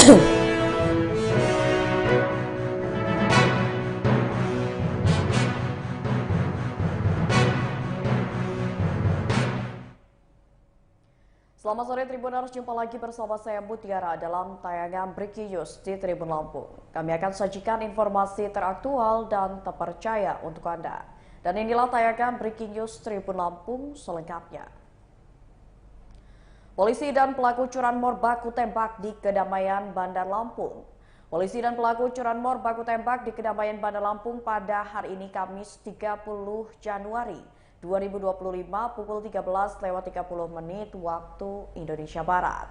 Selamat sore Tribuners, jumpa lagi bersama saya Mutiara dalam tayangan Breaking News di Tribun Lampung. Kami akan sajikan informasi teraktual dan terpercaya untuk Anda. Dan inilah tayangan Breaking News Tribun Lampung selengkapnya. Polisi dan pelaku curanmor baku tembak di Kedamaian Bandar Lampung. Polisi dan pelaku curanmor baku tembak di Kedamaian Bandar Lampung pada hari ini Kamis 30 Januari 2025 pukul 13.30 waktu Indonesia Barat.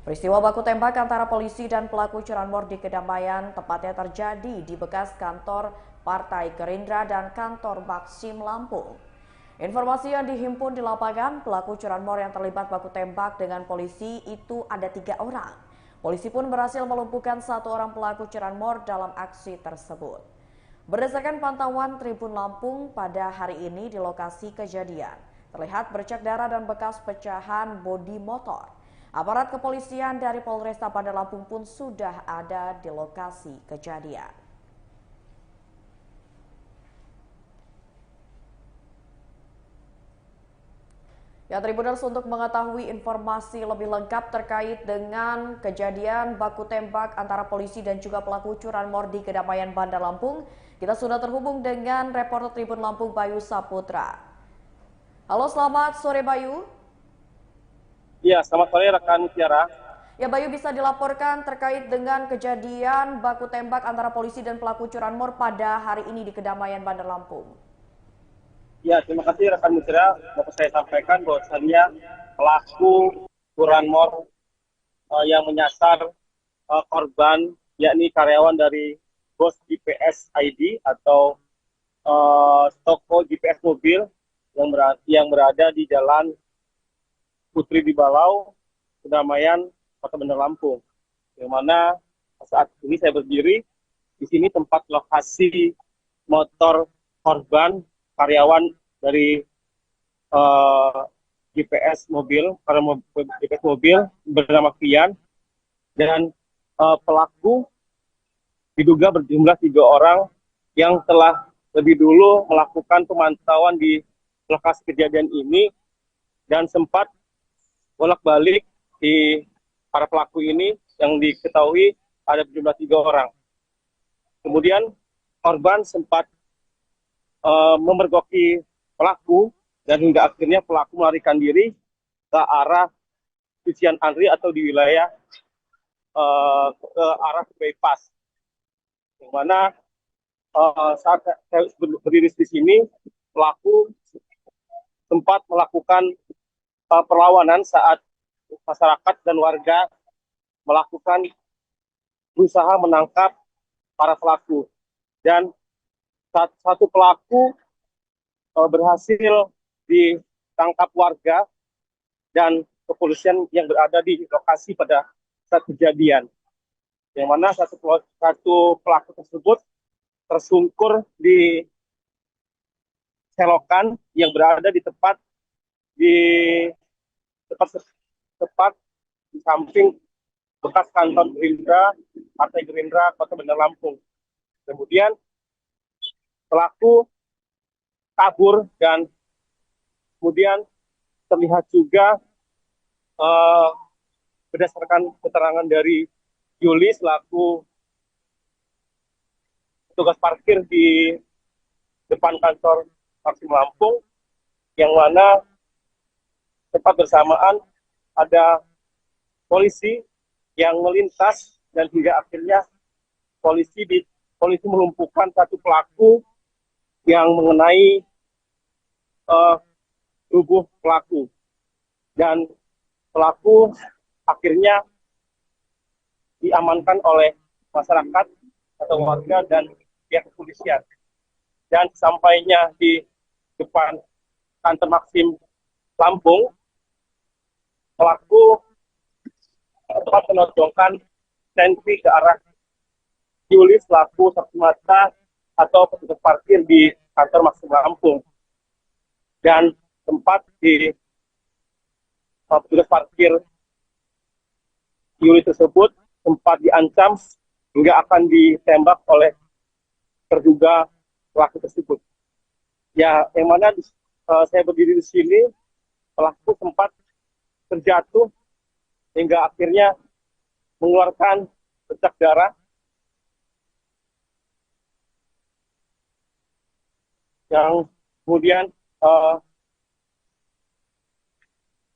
Peristiwa baku tembak antara polisi dan pelaku curanmor di Kedamaian tepatnya terjadi di bekas kantor Partai Gerindra dan kantor Maxim Lampung. Informasi yang dihimpun di lapangan, pelaku curanmor yang terlibat baku tembak dengan polisi itu ada 3 orang. Polisi pun berhasil melumpuhkan 1 orang pelaku curanmor dalam aksi tersebut. Berdasarkan pantauan Tribun Lampung pada hari ini di lokasi kejadian, terlihat bercak darah dan bekas pecahan bodi motor. Aparat kepolisian dari Polresta Bandar Lampung pun sudah ada di lokasi kejadian. Ya, Tribuners, untuk mengetahui informasi lebih lengkap terkait dengan kejadian baku tembak antara polisi dan juga pelaku curanmor di Kedamaian Bandar Lampung, kita sudah terhubung dengan reporter Tribun Lampung Bayu Saputra. Halo, selamat sore Bayu. Iya, selamat sore rekan Mutiara. Ya, Bayu, bisa dilaporkan terkait dengan kejadian baku tembak antara polisi dan pelaku curanmor pada hari ini di Kedamaian Bandar Lampung. Ya, terima kasih rekan Mutiara. Dapat saya sampaikan bahwasannya pelaku curanmor yang menyasar korban, yakni karyawan dari Bos GPS ID atau toko GPS mobil yang berada di Jalan Putri di Balau, Kedamaian, Kota Bandar Lampung. Yang mana saat ini saya berdiri di sini tempat lokasi motor korban karyawan dari GPS mobil bernama Fian, dan pelaku diduga berjumlah 3 orang yang telah lebih dulu melakukan pemantauan di lokasi kejadian ini dan sempat bolak-balik di para pelaku ini yang diketahui ada berjumlah 3 orang. Kemudian korban sempat memergoki pelaku dan hingga akhirnya pelaku melarikan diri ke arah Cucian Andri atau di wilayah ke arah bypass. Yang mana saat saya berdiri di sini, pelaku sempat melakukan perlawanan saat masyarakat dan warga melakukan berusaha menangkap para pelaku, dan satu pelaku berhasil ditangkap warga dan kepolisian yang berada di lokasi pada saat kejadian, yang mana satu pelaku tersebut tersungkur di selokan yang berada di tepat di samping bekas kantor Gerindra, Partai Gerindra Kota Bandar Lampung. Kemudian pelaku kabur dan kemudian terlihat juga berdasarkan keterangan dari Yuli selaku petugas parkir di depan kantor Maxim Lampung, yang mana tepat bersamaan ada polisi yang melintas dan hingga akhirnya polisi melumpuhkan satu pelaku yang mengenai tubuh pelaku, dan pelaku akhirnya diamankan oleh masyarakat atau warga dan pihak kepolisian. Dan sampainya di depan kantor Maxim Lampung, pelaku sempat menodongkan sentri ke arah Yuli selaku saksi mata atau petugas parkir di kantor Maxim Lampung, dan tempat di petugas parkir Yuli tersebut sempat diancam hingga akan ditembak oleh terduga pelaku tersebut. Ya, yang mana saya berdiri di sini, pelaku sempat terjatuh hingga akhirnya mengeluarkan bercak darah yang kemudian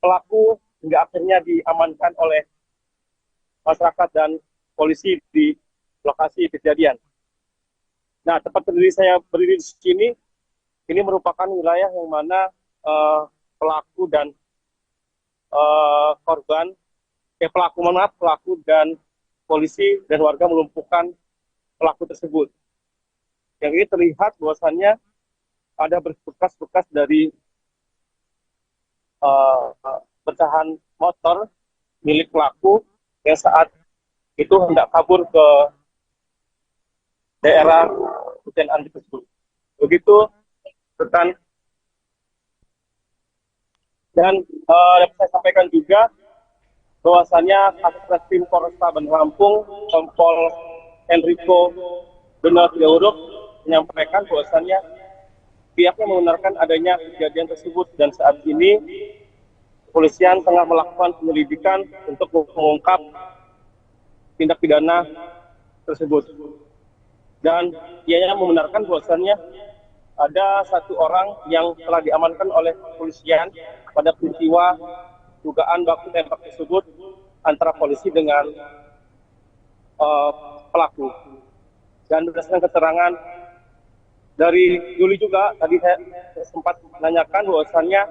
pelaku hingga akhirnya diamankan oleh masyarakat dan polisi di lokasi kejadian. Nah, tempat saya berdiri di sini, ini merupakan wilayah yang mana pelaku dan korban, pelaku dan polisi dan warga melumpuhkan pelaku tersebut. Yang ini terlihat bahwasannya ada bekas-bekas dari pecahan motor milik pelaku yang saat itu hendak kabur ke daerah hutan anti tersebut. Begitu, rekan. Dan dapat saya sampaikan juga bahwasannya Satreskrim Polresta Bandar Lampung, Kompol Enrico Donald Sidauruk menyampaikan bahwasannya pihaknya membenarkan adanya kejadian tersebut dan saat ini kepolisian tengah melakukan penyelidikan untuk mengungkap tindak pidana tersebut. Dan ianya membenarkan bahwasannya ada satu orang yang telah diamankan oleh kepolisian pada peristiwa dugaan baku tembak tersebut antara polisi dengan pelaku. Dan berdasarkan keterangan dari Yuli juga, tadi saya sempat menanyakan bahwasannya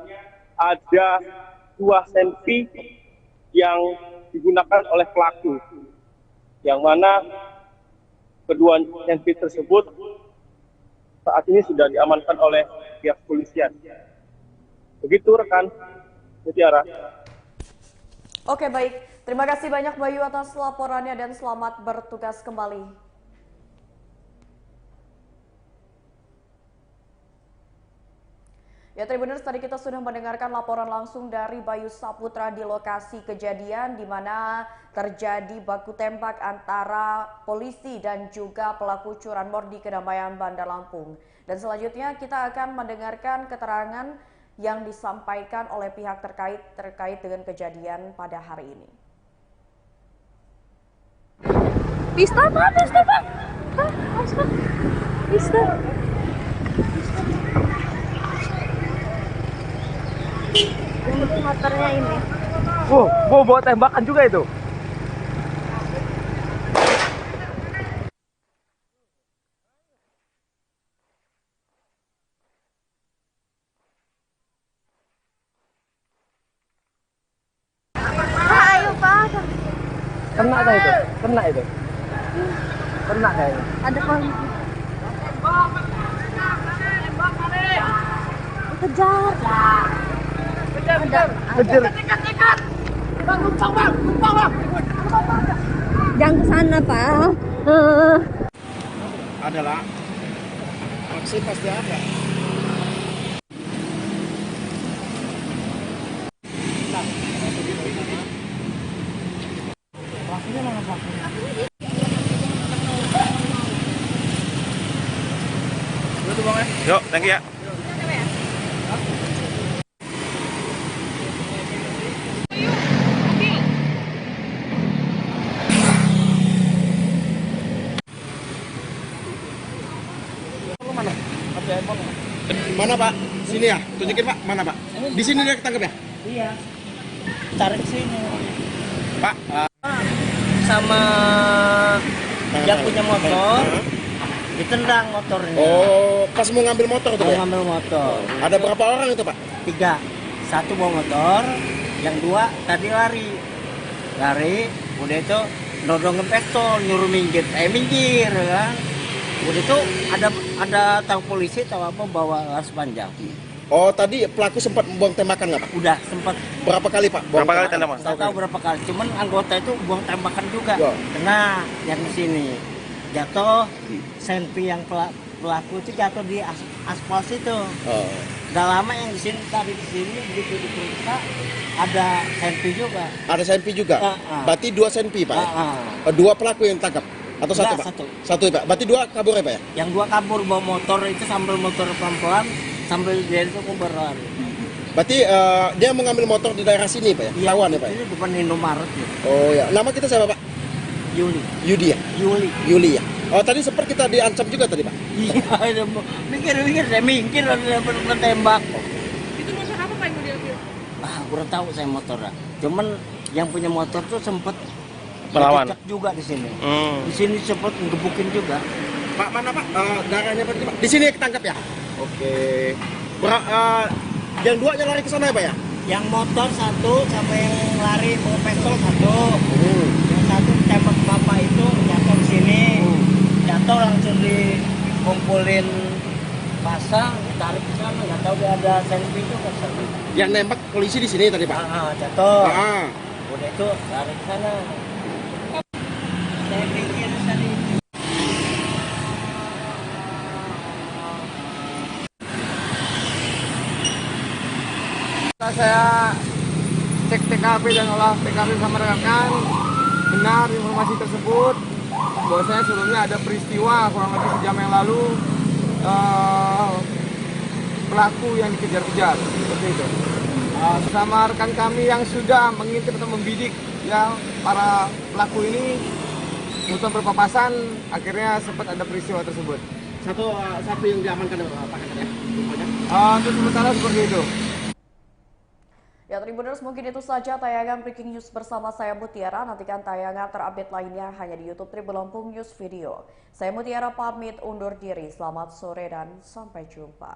ada 2 senpi yang digunakan oleh pelaku, yang mana kedua senpi tersebut saat ini sudah diamankan oleh pihak kepolisian. Begitu rekan Mutiara. Oke, baik. Terima kasih banyak Bayu atas laporannya dan selamat bertugas kembali. Ya, Tribuners, tadi kita sudah mendengarkan laporan langsung dari Bayu Saputra di lokasi kejadian di mana terjadi baku tembak antara polisi dan juga pelaku curanmor di Kedamaian Bandar Lampung. Dan selanjutnya kita akan mendengarkan keterangan yang disampaikan oleh pihak terkait dengan kejadian pada hari ini. Pista Pak. Pista. Yang motornya ini. Bawa tembakan juga itu. Ayo Pak. Kena itu. Kena kayaknya. Ada polisi. Kejar lah. Kejar. Bang. Jangan ke sana, Pak. Adalah aksi pasti ada. Pelakunya mana pelakunya? Itu Bang ya. Yuk, thank you ya. Mana Pak? Sini ya, tunjukin Pak, mana Pak? Di sini dia ketangkep ya? Iya, tarik sini. Pak, Sama yang punya motor, ditendang motornya. oh, pas mau ngambil motor tuh Mau ya? ngambil motor. Ada berapa orang itu Pak? 3, 1 bawa motor, yang 2 tadi lari, udah itu nodongin pistol, nyuruh minggir kan. Udah itu ada tahu polisi tahu apa bawa laras panjang. Oh, tadi pelaku sempat buang tembakan nggak Pak? Udah sempat Berapa kali Pak? Berapa kali tembakan? nggak tahu berapa kali, cuman anggota itu buang tembakan juga. Ya. Kena yang di sini jatuh, senpi yang pelaku itu jatuh di aspal situ. Oh. Udah lama yang di sini, tadi di sini begitu diperiksa ada senpi juga. Ada senpi juga. Berarti 2 senpi Pak. Ya? 2 pelaku yang tangkap atau satu Pak? Satu ya Pak. Berarti 2 kabur ya Pak ya? Yang 2 kabur bawa motor itu sambil motor pelan-pelan sambil dia itu berlari. Berarti dia mengambil motor di daerah sini Pak ya? Iya, Lawan ya Pak? ini depan Indomaret ya. Oh ya. Nama kita siapa Pak? Yudi ya? Yuli ya. Oh tadi sempat kita diancam juga tadi Pak? Iya, mikir-mikir saya minggir ada tembak. Itu motor apa Pak yang mau diambil? Kurang tahu saya motornya. Cuman yang punya motor tuh sempet Melawan. dicocok juga di sini. Di sini sempet ngebukin juga. Pak mana Pak? Darahnya berarti Pak? Di sini ketangkap ya? Oke. Yang 2 nya lari ke sana ya Pak ya? Yang motor satu sama yang lari bawa pistol satu. Yang satu tembak bapak itu jatuh di sini. Jatuh langsung dikumpulin pasang, ditarik ke sana. Nggak tahu dia ada senpi juga. Yang nembak polisi di sini tadi Pak? Jatuh. Udah itu lari ke sana. Saya pikir tadi. Saya cek TKP dan olah TKP sama rekan, benar informasi tersebut bahwasanya sebelumnya ada peristiwa kurang lebih sejam yang lalu pelaku yang dikejar-kejar seperti itu. Bersama rekan kami yang sudah mengintip atau membidik ya para pelaku ini untuk berpapasan, akhirnya sempat ada peristiwa tersebut. Satu yang diamankan Pak ya? Untuk sementara seperti itu. Ya Tribuners, mungkin itu saja tayangan Breaking News bersama saya Mutiara. Nantikan tayangan terupdate lainnya hanya di YouTube Tribun Lampung News Video. Saya Mutiara pamit undur diri. Selamat sore dan sampai jumpa.